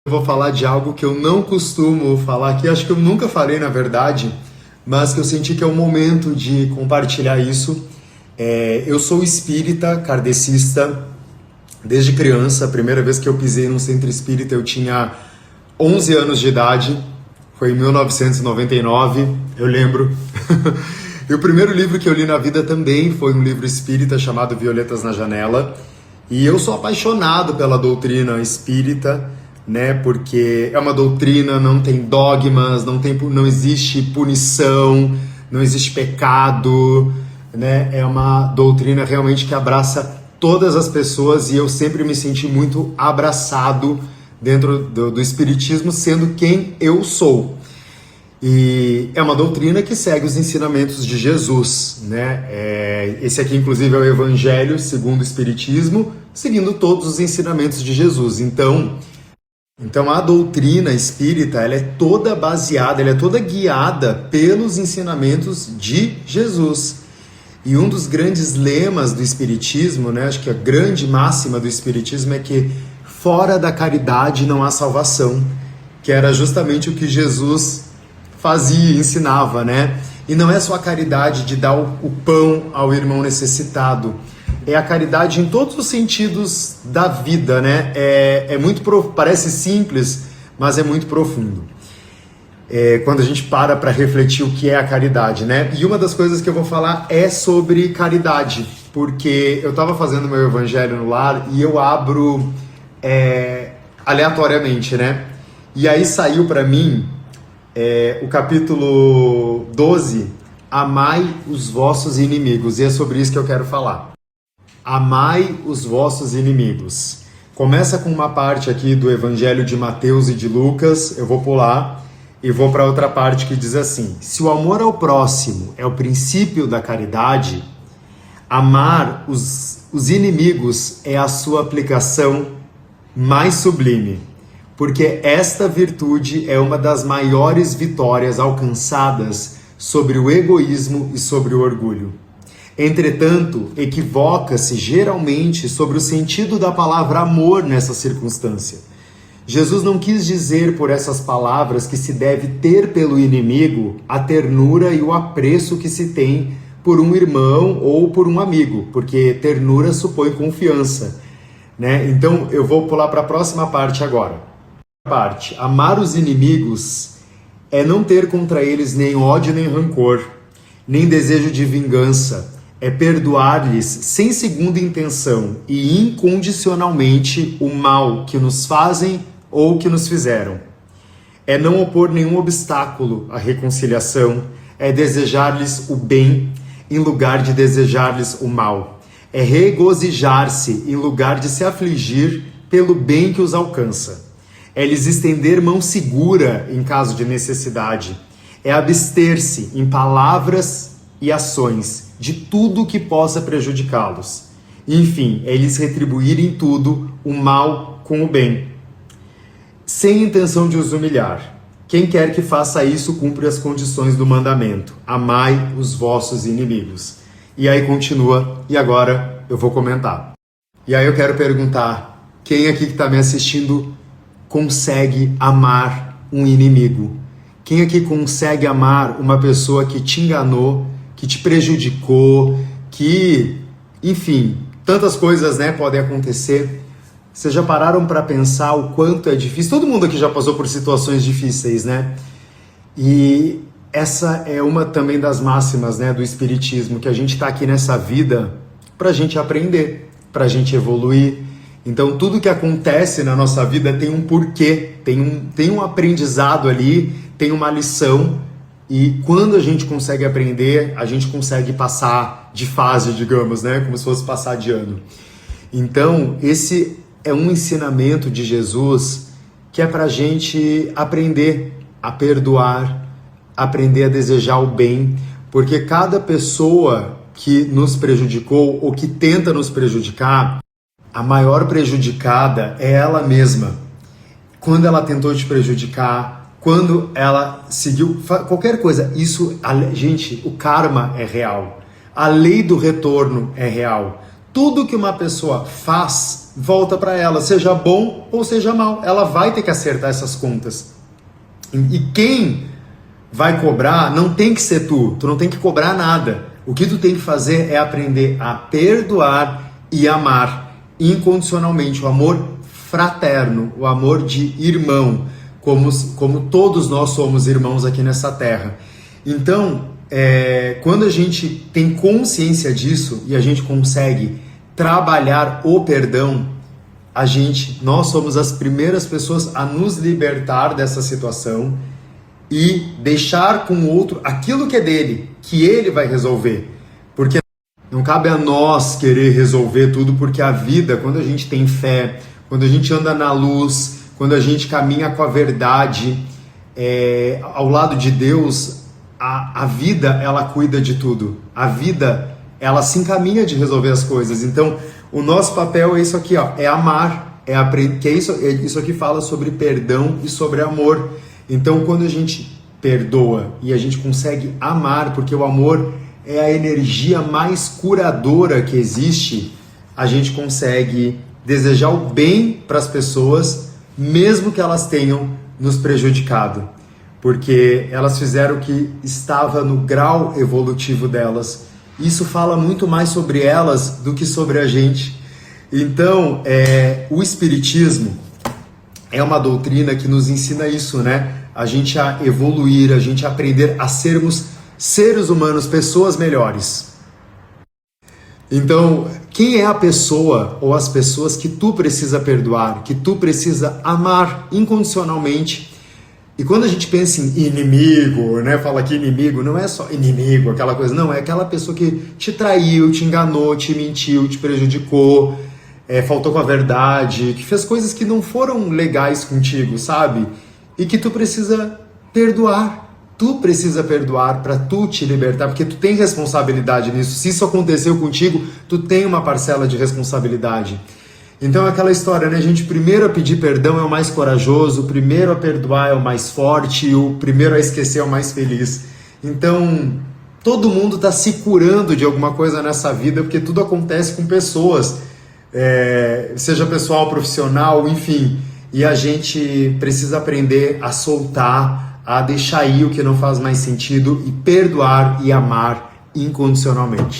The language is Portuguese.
Eu vou falar de algo que eu não costumo falar aqui, acho que eu nunca falei na verdade, mas que eu senti que é o momento de compartilhar isso. Eu sou espírita, kardecista, desde criança. A primeira vez que eu pisei num centro espírita eu tinha 11 anos de idade, foi em 1999, eu lembro. E o primeiro livro que eu li na vida também foi um livro espírita chamado Violetas na Janela. E eu sou apaixonado pela doutrina espírita, né? Porque é uma doutrina, não tem dogmas, não existe punição, não existe pecado, né? É uma doutrina realmente que abraça todas as pessoas e eu sempre me senti muito abraçado dentro do espiritismo, sendo quem eu sou. E é uma doutrina que segue os ensinamentos de Jesus, né? Esse aqui, inclusive, é o Evangelho segundo o Espiritismo, seguindo todos os ensinamentos de Jesus. Então a doutrina espírita, ela é toda baseada, ela é toda guiada pelos ensinamentos de Jesus. E um dos grandes lemas do Espiritismo, né? Acho que a grande máxima do Espiritismo é que fora da caridade não há salvação, que era justamente o que Jesus fazia, ensinava, né? E não é só a caridade de dar o pão ao irmão necessitado, é a caridade em todos os sentidos da vida, né? Parece simples, mas é muito profundo. Quando a gente para refletir o que é a caridade, né? E uma das coisas que eu vou falar é sobre caridade, porque eu estava fazendo meu evangelho no lar e eu abro aleatoriamente, né? E aí saiu para mim o capítulo 12, amai os vossos inimigos, e é sobre isso que eu quero falar. Amai os vossos inimigos. Começa com uma parte aqui do Evangelho de Mateus e de Lucas, eu vou pular e vou para outra parte que diz assim: se o amor ao próximo é o princípio da caridade, amar os inimigos é a sua aplicação mais sublime. Porque esta virtude é uma das maiores vitórias alcançadas sobre o egoísmo e sobre o orgulho. Entretanto, equivoca-se geralmente sobre o sentido da palavra amor nessa circunstância. Jesus não quis dizer por essas palavras que se deve ter pelo inimigo a ternura e o apreço que se tem por um irmão ou por um amigo, porque ternura supõe confiança, né? Então eu vou pular para a próxima parte agora. Amar os inimigos é não ter contra eles nem ódio nem rancor, nem desejo de vingança, é perdoar-lhes sem segunda intenção e incondicionalmente o mal que nos fazem ou que nos fizeram. É não opor nenhum obstáculo à reconciliação, é desejar-lhes o bem em lugar de desejar-lhes o mal, é regozijar-se em lugar de se afligir pelo bem que os alcança. É lhes estender mão segura em caso de necessidade. É abster-se em palavras e ações de tudo que possa prejudicá-los. Enfim, é lhes retribuir em tudo o mal com o bem, sem intenção de os humilhar. Quem quer que faça isso cumpre as condições do mandamento. Amai os vossos inimigos. E aí continua, e agora eu vou comentar. E aí eu quero perguntar, quem aqui que está me assistindo consegue amar um inimigo? Quem aqui consegue amar uma pessoa que te enganou, que te prejudicou, que, enfim, tantas coisas, né, podem acontecer. Vocês já pararam para pensar o quanto é difícil? Todo mundo aqui já passou por situações difíceis, né? E essa é uma também das máximas, né, do Espiritismo, que a gente está aqui nessa vida para a gente aprender, para a gente evoluir. Então tudo que acontece na nossa vida tem um porquê, tem um aprendizado ali, tem uma lição, e quando a gente consegue aprender, a gente consegue passar de fase, digamos, né? Como se fosse passar de ano. Então esse é um ensinamento de Jesus que é para a gente aprender a perdoar, aprender a desejar o bem, porque cada pessoa que nos prejudicou ou que tenta nos prejudicar, a maior prejudicada é ela mesma. Quando ela tentou te prejudicar, quando ela seguiu qualquer coisa, isso, gente, o karma é real. A lei do retorno é real. tudo que uma pessoa faz volta para ela, seja bom ou seja mal. Ela vai ter que acertar essas contas. E quem vai cobrar não tem que ser tu não tem que cobrar nada. O que tu tem que fazer é aprender a perdoar e amar incondicionalmente, o amor fraterno, o amor de irmão, como todos nós somos irmãos aqui nessa terra. Então, quando a gente tem consciência disso e a gente consegue trabalhar o perdão, nós somos as primeiras pessoas a nos libertar dessa situação e deixar com o outro aquilo que é dele, que ele vai resolver. Porque não cabe a nós querer resolver tudo, porque a vida, quando a gente tem fé, quando a gente anda na luz, quando a gente caminha com a verdade, ao lado de Deus, a vida, ela cuida de tudo. A vida, ela se encaminha de resolver as coisas. Então, o nosso papel é isso aqui, ó, é amar, que isso aqui fala sobre perdão e sobre amor. Então, quando a gente perdoa e a gente consegue amar, porque o amor é a energia mais curadora que existe, a gente consegue desejar o bem para as pessoas, mesmo que elas tenham nos prejudicado, porque elas fizeram o que estava no grau evolutivo delas. Isso fala muito mais sobre elas do que sobre a gente. Então, o Espiritismo é uma doutrina que nos ensina isso, né? A gente a evoluir, a gente a aprender a sermos seres humanos, pessoas melhores. Então, quem é a pessoa ou as pessoas que tu precisa perdoar, que tu precisa amar incondicionalmente? E quando a gente pensa em inimigo, né? Fala que inimigo não é só inimigo, aquela coisa, não, é aquela pessoa que te traiu, te enganou, te mentiu, te prejudicou, faltou com a verdade, que fez coisas que não foram legais contigo, sabe? E que tu precisa perdoar. Tu precisa perdoar para tu te libertar, porque tu tem responsabilidade nisso. Se isso aconteceu contigo, tu tem uma parcela de responsabilidade. Então é aquela história, né? A gente primeiro a pedir perdão é o mais corajoso, o primeiro a perdoar é o mais forte e o primeiro a esquecer é o mais feliz. Então, todo mundo está se curando de alguma coisa nessa vida, porque tudo acontece com pessoas, seja pessoal, profissional, enfim. E a gente precisa aprender a soltar, a deixar ir o que não faz mais sentido e perdoar e amar incondicionalmente.